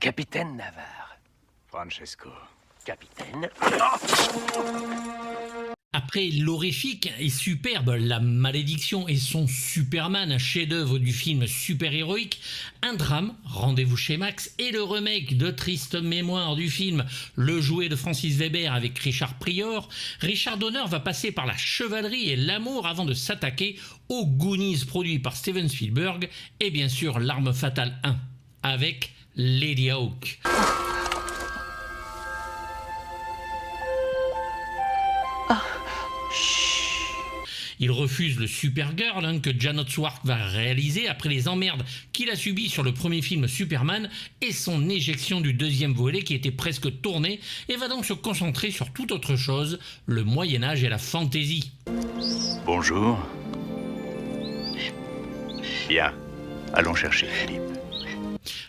Capitaine Navarre. Francesco. Capitaine. Après l'horrifique et superbe La Malédiction et son Superman, chef-d'œuvre du film super-héroïque, un drame, Rendez-vous chez Max, et le remake de triste mémoire du film Le Jouet de Francis Weber avec Richard Pryor, Richard Donner va passer par la chevalerie et l'amour avant de s'attaquer aux Goonies produits par Steven Spielberg et bien sûr L'Arme Fatale 1 avec Lady Hawk. Il refuse le Supergirl que Jan Otsworth va réaliser après les emmerdes qu'il a subies sur le premier film Superman et son éjection du deuxième volet qui était presque tourné et va donc se concentrer sur toute autre chose, le Moyen-Âge et la fantaisie. Bonjour. Bien, allons chercher Philippe.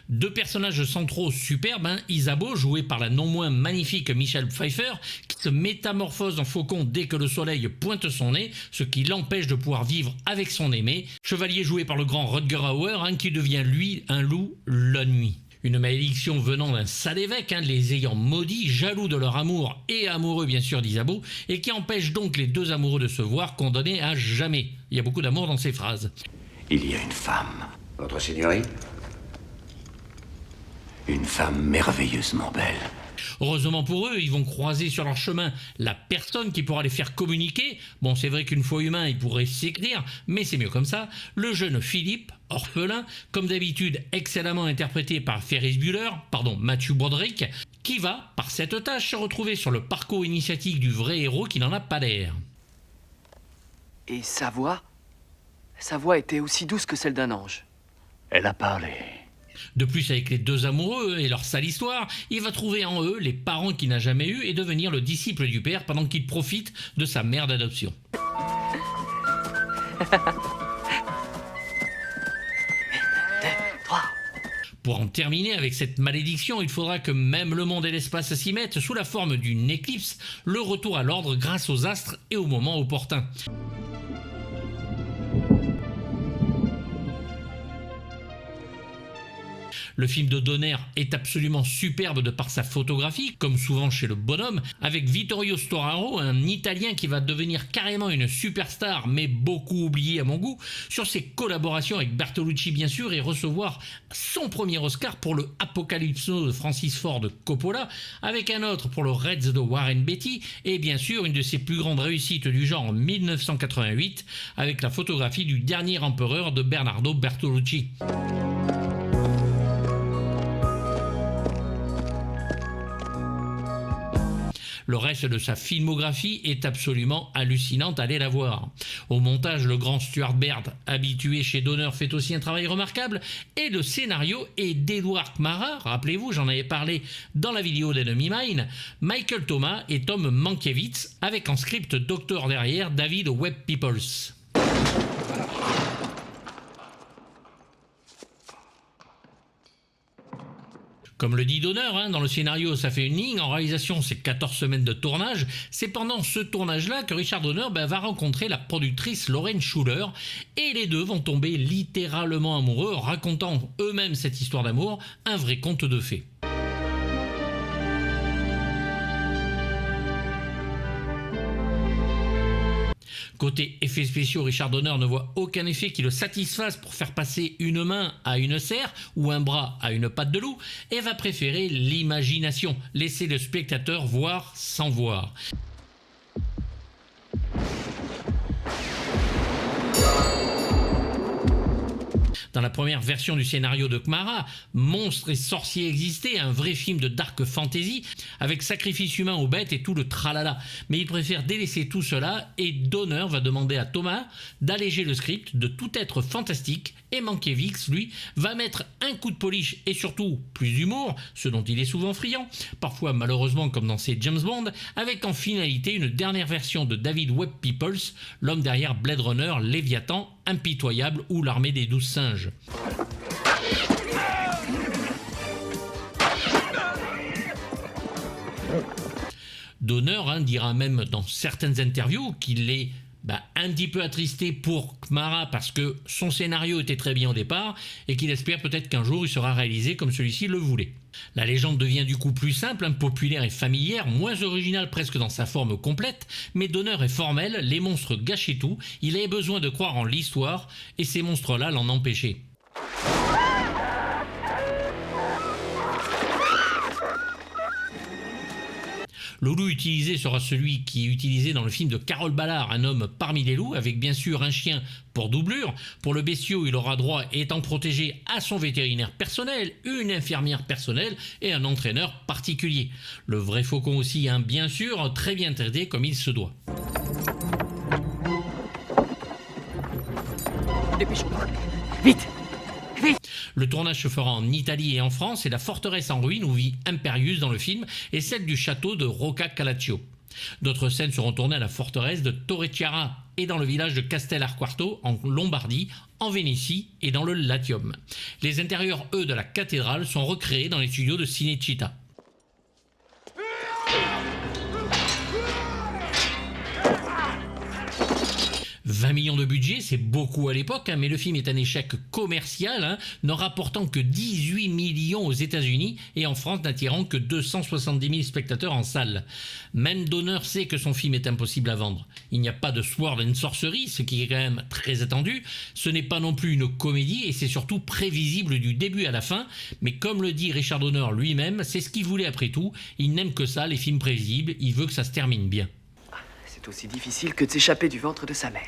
Deux personnages centraux superbes, Isabeau, joué par la non moins magnifique Michelle Pfeiffer, qui se métamorphose en faucon dès que le soleil pointe son nez, ce qui l'empêche de pouvoir vivre avec son aimé. Chevalier joué par le grand Rutger Hauer, qui devient lui un loup la nuit. Une malédiction venant d'un sale évêque, les ayant maudits, jaloux de leur amour et amoureux bien sûr d'Isabeau, et qui empêche donc les deux amoureux de se voir condamnés à jamais. Il y a beaucoup d'amour dans ces phrases. Il y a une femme. Votre seigneurie ? Une femme merveilleusement belle. Heureusement pour eux, ils vont croiser sur leur chemin la personne qui pourra les faire communiquer. Bon, c'est vrai qu'une fois humain, il pourrait s'écrire, mais c'est mieux comme ça. Le jeune Philippe, orphelin, comme d'habitude excellemment interprété par Matthew Broderick, qui va, par cette tâche, se retrouver sur le parcours initiatique du vrai héros qui n'en a pas l'air. Et sa voix était aussi douce que celle d'un ange. Elle a parlé. De plus, avec les deux amoureux et leur sale histoire, il va trouver en eux les parents qu'il n'a jamais eus et devenir le disciple du père pendant qu'il profite de sa mère d'adoption. Pour en terminer avec cette malédiction, il faudra que même le monde et l'espace s'y mettent sous la forme d'une éclipse, le retour à l'ordre grâce aux astres et au moment opportun. Le film de Donner est absolument superbe de par sa photographie, comme souvent chez le bonhomme, avec Vittorio Storaro, un Italien qui va devenir carrément une superstar, mais beaucoup oublié à mon goût, sur ses collaborations avec Bertolucci bien sûr, et recevoir son premier Oscar pour le Apocalypso de Francis Ford Coppola, avec un autre pour le Reds de Warren Beatty, et bien sûr une de ses plus grandes réussites du genre en 1988, avec la photographie du dernier empereur de Bernardo Bertolucci. Le reste de sa filmographie est absolument hallucinante, allez la voir. Au montage, le grand Stuart Baird, habitué chez Donner, fait aussi un travail remarquable, et le scénario est d'Edward Mara, rappelez-vous, j'en avais parlé dans la vidéo d'Enemy Mine, Michael Thomas et Tom Mankiewicz, avec en script docteur derrière David Webb Peoples. Comme le dit Donner, dans le scénario ça fait une ligne, en réalisation c'est 14 semaines de tournage. C'est pendant ce tournage-là que Richard Donner va rencontrer la productrice Lauren Schuler et les deux vont tomber littéralement amoureux, racontant eux-mêmes cette histoire d'amour, un vrai conte de fées. Côté effets spéciaux, Richard Donner ne voit aucun effet qui le satisfasse pour faire passer une main à une serre ou un bras à une patte de loup et va préférer l'imagination, laisser le spectateur voir sans voir. Dans la première version du scénario de Kmara, monstres et sorciers existaient, un vrai film de dark fantasy, avec sacrifice humain aux bêtes et tout le tralala. Mais il préfère délaisser tout cela et Donner va demander à Thomas d'alléger le script, de tout être fantastique, et Mankiewicz, lui, va mettre un coup de polish et surtout plus d'humour, ce dont il est souvent friand, parfois malheureusement comme dans ses James Bond, avec en finalité une dernière version de David Webb Peoples, l'homme derrière Blade Runner, Léviathan, Impitoyable ou l'Armée des 12 singes. Donner dira même dans certaines interviews qu'il est un petit peu attristé pour Kmara parce que son scénario était très bien au départ et qu'il espère peut-être qu'un jour il sera réalisé comme celui-ci le voulait. La légende devient du coup plus simple, populaire et familière, moins originale presque dans sa forme complète, mais Donner est formel, les monstres gâchaient tout, il avait besoin de croire en l'histoire, et ces monstres-là l'en empêchaient. Le loup utilisé sera celui qui est utilisé dans le film de Carole Ballard, Un homme parmi les loups, avec bien sûr un chien pour doublure. Pour le bestiau, il aura droit, étant protégé, à son vétérinaire personnel, une infirmière personnelle et un entraîneur particulier. Le vrai faucon aussi, bien sûr, très bien traité comme il se doit. Dépêche-toi. Vite. Le tournage se fera en Italie et en France, et la forteresse en ruine où vit Imperius dans le film est celle du château de Roccacalaccio. D'autres scènes seront tournées à la forteresse de Torre-Chiara et dans le village de Castell'Arquato en Lombardie, en Vénétie et dans le Latium. Les intérieurs, eux, de la cathédrale sont recréés dans les studios de Cinecittà. 20 millions de budget, c'est beaucoup à l'époque, mais le film est un échec commercial, ne rapportant que 18 millions aux États-Unis et en France n'attirant que 270 000 spectateurs en salle. Même Donner sait que son film est impossible à vendre. Il n'y a pas de Sword and Sorcery, ce qui est quand même très attendu. Ce n'est pas non plus une comédie et c'est surtout prévisible du début à la fin. Mais comme le dit Richard Donner lui-même, c'est ce qu'il voulait après tout. Il n'aime que ça, les films prévisibles. Il veut que ça se termine bien. C'est aussi difficile que de s'échapper du ventre de sa mère.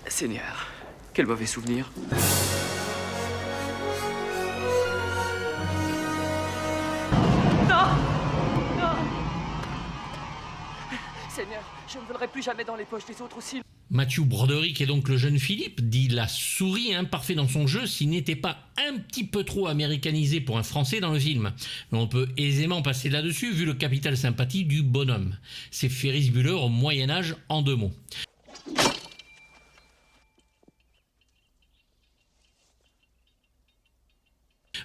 Seigneur, quel mauvais souvenir. Non! Non! Seigneur, je ne volerai plus jamais dans les poches des autres aussi. Matthew Broderick est donc le jeune Philippe, dit la souris, parfait dans son jeu, s'il n'était pas un petit peu trop américanisé pour un Français dans le film. Mais on peut aisément passer là-dessus vu le capital sympathie du bonhomme. C'est Ferris Bueller au Moyen-Âge en 2 mots.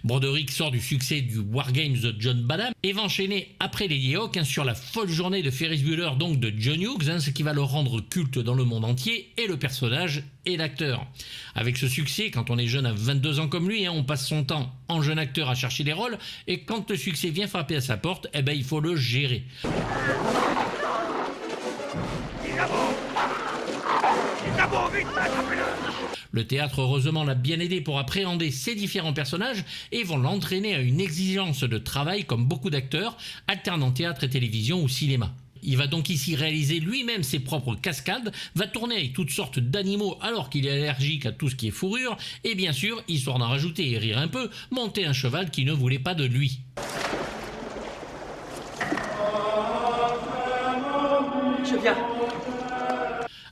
Broderick sort du succès du Wargames de John Badham et va enchaîner après Lady Hawk sur la folle journée de Ferris Bueller, donc de John Hughes, ce qui va le rendre culte dans le monde entier, et le personnage et l'acteur. Avec ce succès, quand on est jeune à 22 ans comme lui, on passe son temps en jeune acteur à chercher des rôles, et quand le succès vient frapper à sa porte, il faut le gérer. Le théâtre, heureusement, l'a bien aidé pour appréhender ses différents personnages et vont l'entraîner à une exigence de travail comme beaucoup d'acteurs, alternant théâtre et télévision ou cinéma. Il va donc ici réaliser lui-même ses propres cascades, va tourner avec toutes sortes d'animaux alors qu'il est allergique à tout ce qui est fourrure, et bien sûr, histoire d'en rajouter et rire un peu, monter un cheval qui ne voulait pas de lui. Je viens.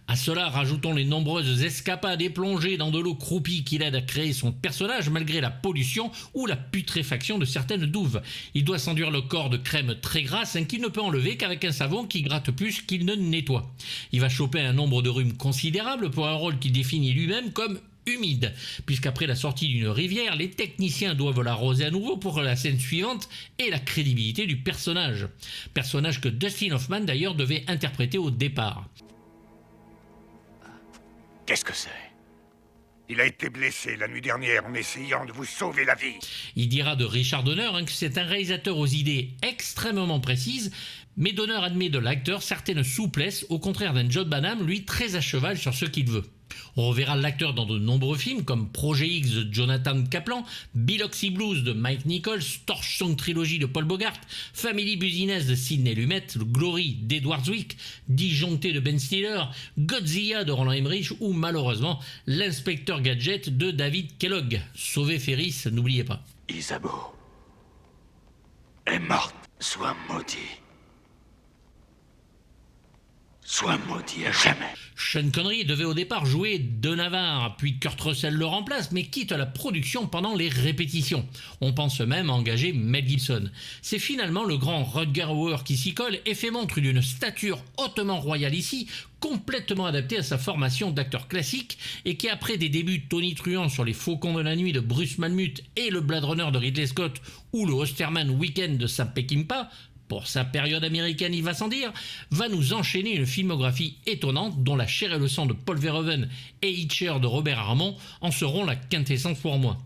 À cela, rajoutons les nombreuses escapades et plongées dans de l'eau croupie qui l'aident à créer son personnage malgré la pollution ou la putréfaction de certaines douves. Il doit s'enduire le corps de crème très grasse qu'il ne peut enlever qu'avec un savon qui gratte plus qu'il ne nettoie. Il va choper un nombre de rhumes considérable pour un rôle qu'il définit lui-même comme humide, puisqu'après la sortie d'une rivière, les techniciens doivent l'arroser à nouveau pour la scène suivante et la crédibilité du personnage. Personnage que Dustin Hoffman d'ailleurs devait interpréter au départ. Qu'est-ce que c'est? Il a été blessé la nuit dernière en essayant de vous sauver la vie. Il dira de Richard Donner que c'est un réalisateur aux idées extrêmement précises, mais Donner admet de l'acteur certaines souplesses, au contraire d'un John Badham, lui très à cheval sur ce qu'il veut. On reverra l'acteur dans de nombreux films comme Projet X de Jonathan Kaplan, Biloxi Blues de Mike Nichols, Torch Song Trilogy de Paul Bogart, Family Business de Sidney Lumet, Glory d'Edward Zwick, Disjoncté de Ben Stiller, Godzilla de Roland Emmerich ou malheureusement l'Inspecteur Gadget de David Kellogg. Sauvez Ferris, n'oubliez pas. Isabeau est morte. Sois maudit. Sois maudit à jamais. Sean Connery devait au départ jouer De Navarre, puis Kurt Russell le remplace, mais quitte la production pendant les répétitions. On pense même à engager Mel Gibson. C'est finalement le grand Rutger Hauer qui s'y colle et fait montre d'une stature hautement royale ici, complètement adapté à sa formation d'acteur classique et qui, après des débuts tonitruants sur Les Faucons de la Nuit de Bruce Malmuth et le Blade Runner de Ridley Scott ou le Osterman Weekend de Sam Peckinpah, pour sa période américaine il va sans dire, va nous enchaîner une filmographie étonnante dont La chair et le sang de Paul Verhoeven et Hitcher de Robert Armond en seront la quintessence pour moi.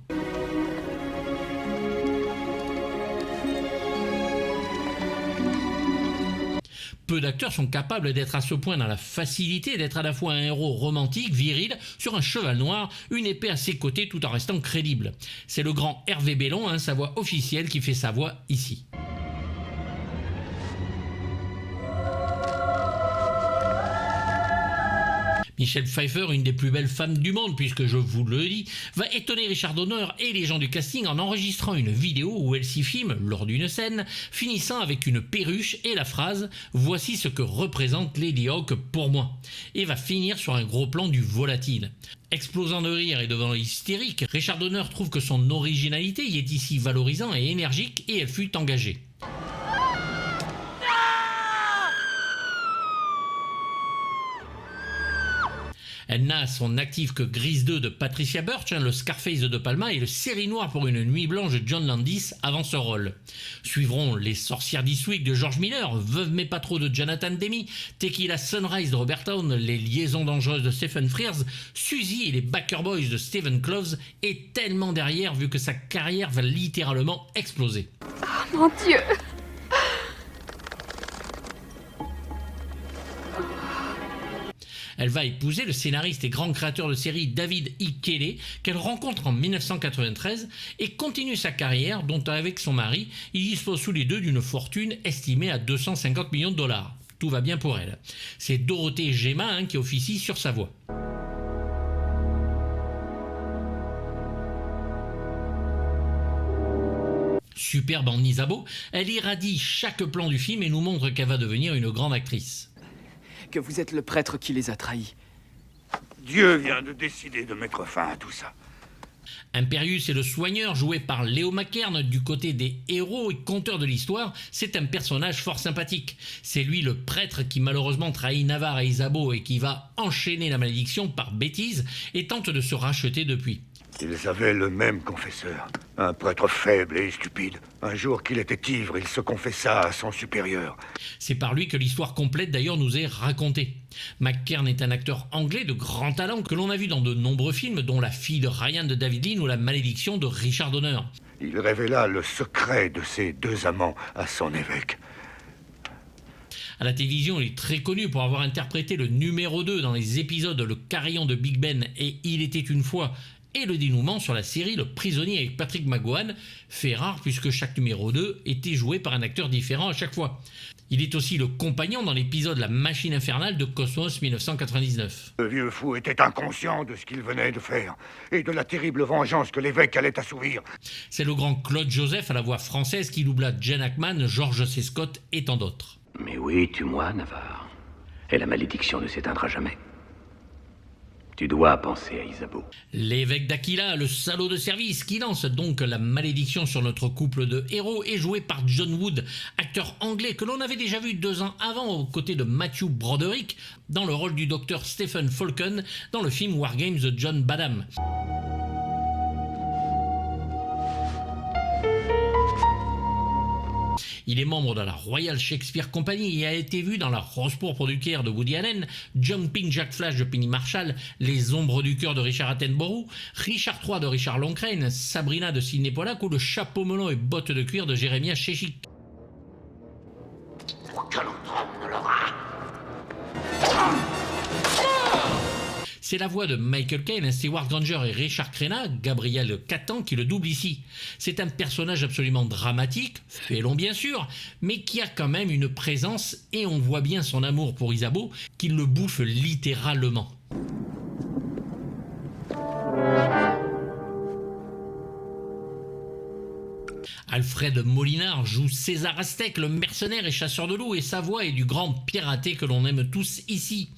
Peu d'acteurs sont capables d'être à ce point dans la facilité d'être à la fois un héros romantique, viril, sur un cheval noir, une épée à ses côtés tout en restant crédible. C'est le grand Hervé Bellon, sa voix officielle, qui fait sa voix ici. Michelle Pfeiffer, une des plus belles femmes du monde, puisque je vous le dis, va étonner Richard Donner et les gens du casting en enregistrant une vidéo où elle s'y filme lors d'une scène, finissant avec une perruche et la phrase « Voici ce que représente Lady Hawk pour moi » et va finir sur un gros plan du volatile. Explosant de rire et devant l'hystérique, Richard Donner trouve que son originalité y est ici valorisant et énergique et elle fut engagée. Elle n'a à son actif que Grease 2 de Patricia Birch, le Scarface de De Palma et le Série Noire pour une nuit blanche de John Landis avant ce rôle. Suivront Les Sorcières d'Eastwick de George Miller, Veuve mais pas trop de Jonathan Demme, Tequila Sunrise de Robert Towne, Les Liaisons dangereuses de Stephen Frears, Suzy et les Baker Boys de Stephen Kloves et tellement derrière vu que sa carrière va littéralement exploser. Oh mon Dieu! Elle va épouser le scénariste et grand créateur de série David E. Kelley, qu'elle rencontre en 1993 et continue sa carrière dont avec son mari, ils disposent tous les deux d'une fortune estimée à 250 millions de dollars. Tout va bien pour elle. C'est Dorothée Gemma qui officie sur sa voix. Superbe en Isabeau, elle irradie chaque plan du film et nous montre qu'elle va devenir une grande actrice. Que vous êtes le prêtre qui les a trahis. Dieu vient de décider de mettre fin à tout ça. Imperius est le soigneur joué par Léo McKern du côté des héros et conteurs de l'histoire. C'est un personnage fort sympathique. C'est lui le prêtre qui malheureusement trahit Navarre et Isabeau et qui va enchaîner la malédiction par bêtise et tente de se racheter depuis. Ils avaient le même confesseur, un prêtre faible et stupide. Un jour qu'il était ivre, il se confessa à son supérieur. C'est par lui que l'histoire complète d'ailleurs nous est racontée. McKern est un acteur anglais de grand talent que l'on a vu dans de nombreux films, dont La fille de Ryan de David Lean ou La malédiction de Richard Donner. Il révéla le secret de ses deux amants à son évêque. À la télévision, il est très connu pour avoir interprété le numéro 2 dans les épisodes Le Carillon de Big Ben et Il était une fois et le dénouement sur la série Le Prisonnier avec Patrick McGowan, fait rare puisque chaque numéro 2 était joué par un acteur différent à chaque fois. Il est aussi le compagnon dans l'épisode La Machine infernale de Cosmos 1999. Le vieux fou était inconscient de ce qu'il venait de faire et de la terrible vengeance que l'évêque allait assouvir. C'est le grand Claude Joseph à la voix française qui doubla Gene Hackman, George C. Scott et tant d'autres. Mais oui, tue-moi, Navarre. Et la malédiction ne s'éteindra jamais. Tu dois penser à Isabeau. L'évêque d'Aquila, le salaud de service, qui lance donc la malédiction sur notre couple de héros, est joué par John Wood, acteur anglais que l'on avait déjà vu 2 ans avant aux côtés de Matthew Broderick dans le rôle du docteur Stephen Falcon dans le film War Games de John Badham. Il est membre de la Royal Shakespeare Company et a été vu dans La Rose pourpre du Caire de Woody Allen, Jumping Jack Flash de Penny Marshall, Les Ombres du cœur de Richard Attenborough, Richard III de Richard Loncraine, Sabrina de Sidney Pollack ou Le chapeau melon et bottes de cuir de Jérémia Sheshik. C'est la voix de Michael Caine, Stewart Granger et Richard Crenna, Gabriel Catan, qui le double ici. C'est un personnage absolument dramatique, fait long bien sûr, mais qui a quand même une présence et on voit bien son amour pour Isabeau, qui le bouffe littéralement. Alfred Molinard joue César Aztèque, le mercenaire et chasseur de loups, et sa voix est du grand piraté que l'on aime tous ici.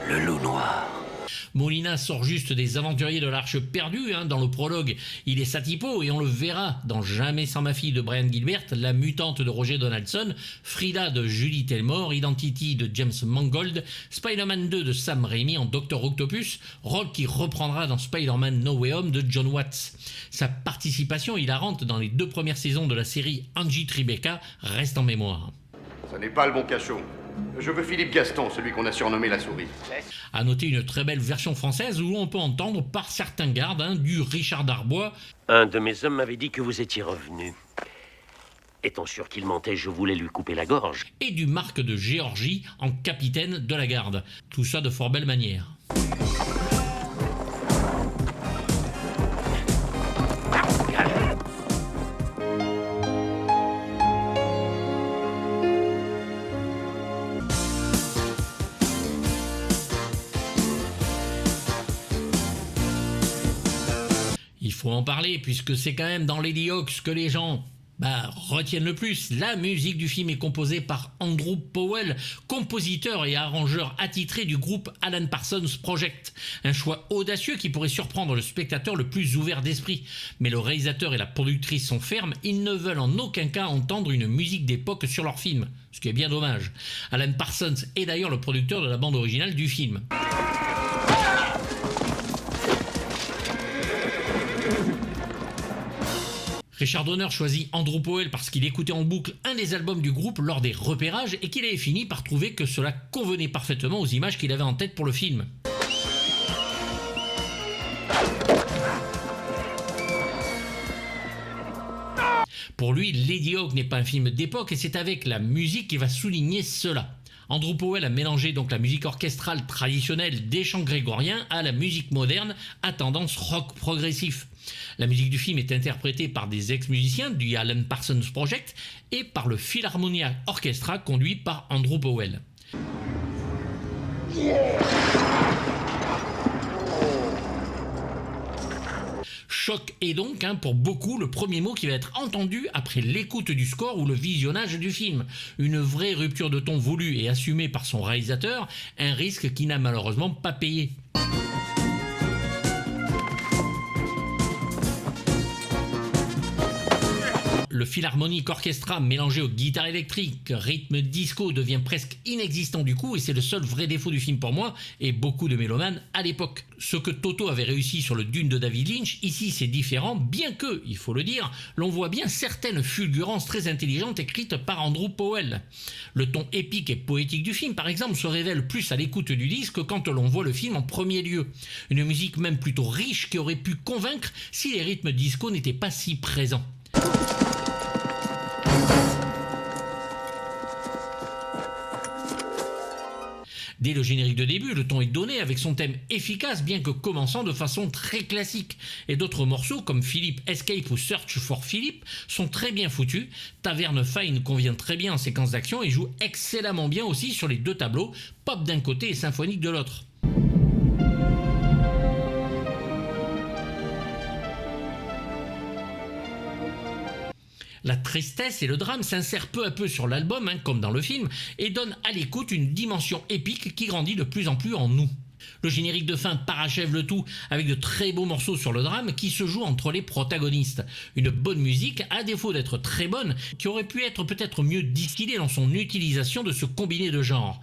Le loup noir. Molina sort juste des Aventuriers de l'Arche perdue, dans le prologue. Il est Satipo et on le verra dans Jamais sans ma fille de Brian Gilbert, La mutante de Roger Donaldson, Frida de Julie Taymor, Identity de James Mangold, Spider-Man 2 de Sam Raimi en Dr Octopus, rôle qui reprendra dans Spider-Man No Way Home de John Watts. Sa participation hilarante dans les 2 premières saisons de la série Angie Tribeca reste en mémoire. Ça n'est pas le bon cachot. Je veux Philippe Gaston, celui qu'on a surnommé la souris. À noter une très belle version française où on peut entendre par certains gardes du Richard Darbois. Un de mes hommes m'avait dit que vous étiez revenu. Étant sûr qu'il mentait, je voulais lui couper la gorge. Et du Marc de Géorgie en capitaine de la garde. Tout ça de fort belle manière. Il faut en parler puisque c'est quand même dans Lady Hawks que les gens retiennent le plus. La musique du film est composée par Andrew Powell, compositeur et arrangeur attitré du groupe Alan Parsons Project. Un choix audacieux qui pourrait surprendre le spectateur le plus ouvert d'esprit. Mais le réalisateur et la productrice sont fermes, ils ne veulent en aucun cas entendre une musique d'époque sur leur film, ce qui est bien dommage. Alan Parsons est d'ailleurs le producteur de la bande originale du film. Richard Donner choisit Andrew Powell parce qu'il écoutait en boucle un des albums du groupe lors des repérages et qu'il avait fini par trouver que cela convenait parfaitement aux images qu'il avait en tête pour le film. Pour lui, Lady Hawk n'est pas un film d'époque et c'est avec la musique qu'il va souligner cela. Andrew Powell a mélangé donc la musique orchestrale traditionnelle des chants grégoriens à la musique moderne à tendance rock progressif. La musique du film est interprétée par des ex-musiciens du Alan Parsons Project et par le Philharmonia Orchestra conduit par Andrew Powell. Choc est donc pour beaucoup le premier mot qui va être entendu après l'écoute du score ou le visionnage du film. Une vraie rupture de ton voulue et assumée par son réalisateur, un risque qui n'a malheureusement pas payé. Le Philharmonic Orchestra mélangé aux guitares électriques, rythme disco devient presque inexistant du coup et c'est le seul vrai défaut du film pour moi et beaucoup de mélomanes à l'époque. Ce que Toto avait réussi sur le Dune de David Lynch, ici c'est différent, bien que, il faut le dire, l'on voit bien certaines fulgurances très intelligentes écrites par Andrew Powell. Le ton épique et poétique du film par exemple se révèle plus à l'écoute du disque que quand l'on voit le film en premier lieu. Une musique même plutôt riche qui aurait pu convaincre si les rythmes disco n'étaient pas si présents. Dès le générique de début, le ton est donné avec son thème efficace bien que commençant de façon très classique. Et d'autres morceaux comme Philip Escape ou Search for Philip sont très bien foutus. Taverne Fine convient très bien en séquence d'action et joue excellemment bien aussi sur les deux tableaux, pop d'un côté et symphonique de l'autre. La tristesse et le drame s'insèrent peu à peu sur l'album, comme dans le film, et donnent à l'écoute une dimension épique qui grandit de plus en plus en nous. Le générique de fin parachève le tout avec de très beaux morceaux sur le drame qui se jouent entre les protagonistes. Une bonne musique, à défaut d'être très bonne, qui aurait pu être peut-être mieux distillée dans son utilisation de ce combiné de genres.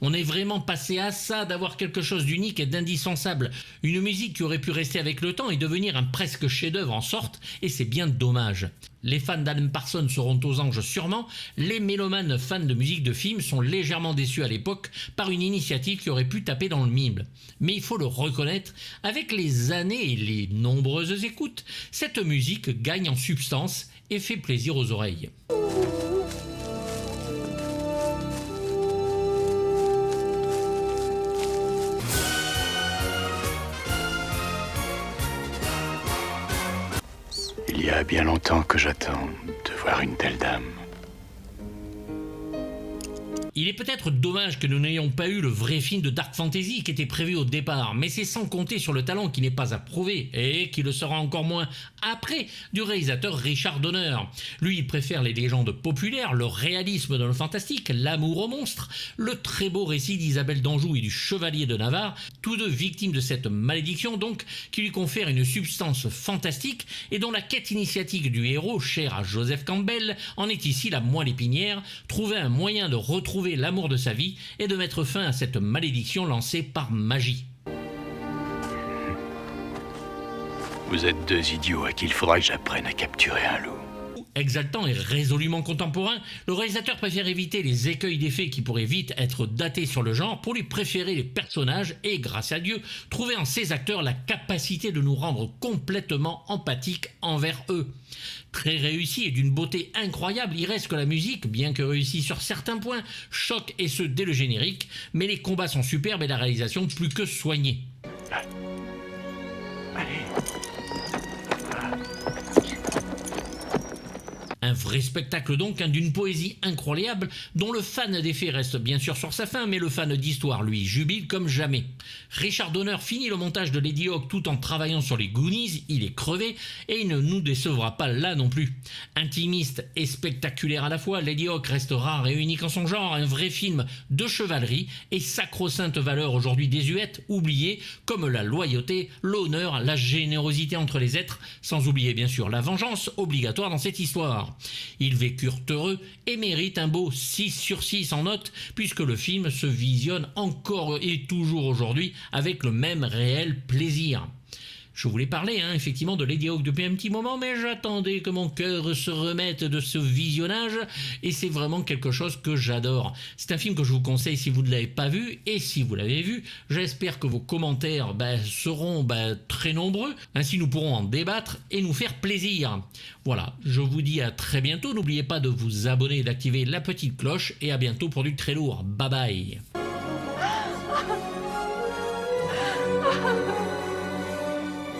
On est vraiment passé à ça d'avoir quelque chose d'unique et d'indispensable. Une musique qui aurait pu rester avec le temps et devenir un presque chef-d'œuvre en sorte, et c'est bien dommage. Les fans d'Alan Parsons seront aux anges sûrement, les mélomanes fans de musique de film sont légèrement déçus à l'époque par une initiative qui aurait pu taper dans le mille. Mais il faut le reconnaître, avec les années et les nombreuses écoutes, cette musique gagne en substance et fait plaisir aux oreilles. Il y a bien longtemps que j'attends de voir une telle dame. Il est peut-être dommage que nous n'ayons pas eu le vrai film de Dark Fantasy qui était prévu au départ, mais c'est sans compter sur le talent qui n'est pas à prouver, et qui le sera encore moins après, du réalisateur Richard Donner. Lui, il préfère les légendes populaires, le réalisme dans le fantastique, l'amour aux monstres, le très beau récit d'Isabelle d'Anjou et du Chevalier de Navarre, tous deux victimes de cette malédiction donc, qui lui confère une substance fantastique et dont la quête initiatique du héros, cher à Joseph Campbell, en est ici la moelle épinière, trouver un moyen de retrouver l'amour de sa vie et de mettre fin à cette malédiction lancée par magie. Vous êtes deux idiots à qui il faudra que j'apprenne à capturer un loup. Exaltant et résolument contemporain, le réalisateur préfère éviter les écueils d'effets qui pourraient vite être datés sur le genre pour lui préférer les personnages et, grâce à Dieu, trouver en ces acteurs la capacité de nous rendre complètement empathiques envers eux. Très réussi et d'une beauté incroyable, il reste que la musique, bien que réussie sur certains points, choque et ce dès le générique, mais les combats sont superbes et la réalisation plus que soignée. Un vrai spectacle donc, d'une poésie incroyable, dont le fan d'effets reste bien sûr sur sa faim, mais le fan d'histoire, lui, jubile comme jamais. Richard Donner finit le montage de Lady Hawk tout en travaillant sur les Goonies, il est crevé, et il ne nous décevra pas là non plus. Intimiste et spectaculaire à la fois, Lady Hawk reste rare et unique en son genre, un vrai film de chevalerie et sacro-sainte valeur aujourd'hui désuète, oubliée, comme la loyauté, l'honneur, la générosité entre les êtres, sans oublier bien sûr la vengeance obligatoire dans cette histoire. Ils vécurent heureux et méritent un beau 6 sur 6 en note, puisque le film se visionne encore et toujours aujourd'hui avec le même réel plaisir. Je voulais parler effectivement de Lady Hawk depuis un petit moment, mais j'attendais que mon cœur se remette de ce visionnage, et c'est vraiment quelque chose que j'adore. C'est un film que je vous conseille si vous ne l'avez pas vu, et si vous l'avez vu, j'espère que vos commentaires seront très nombreux, ainsi nous pourrons en débattre et nous faire plaisir. Voilà, je vous dis à très bientôt, n'oubliez pas de vous abonner et d'activer la petite cloche, et à bientôt pour du très lourd. Bye bye.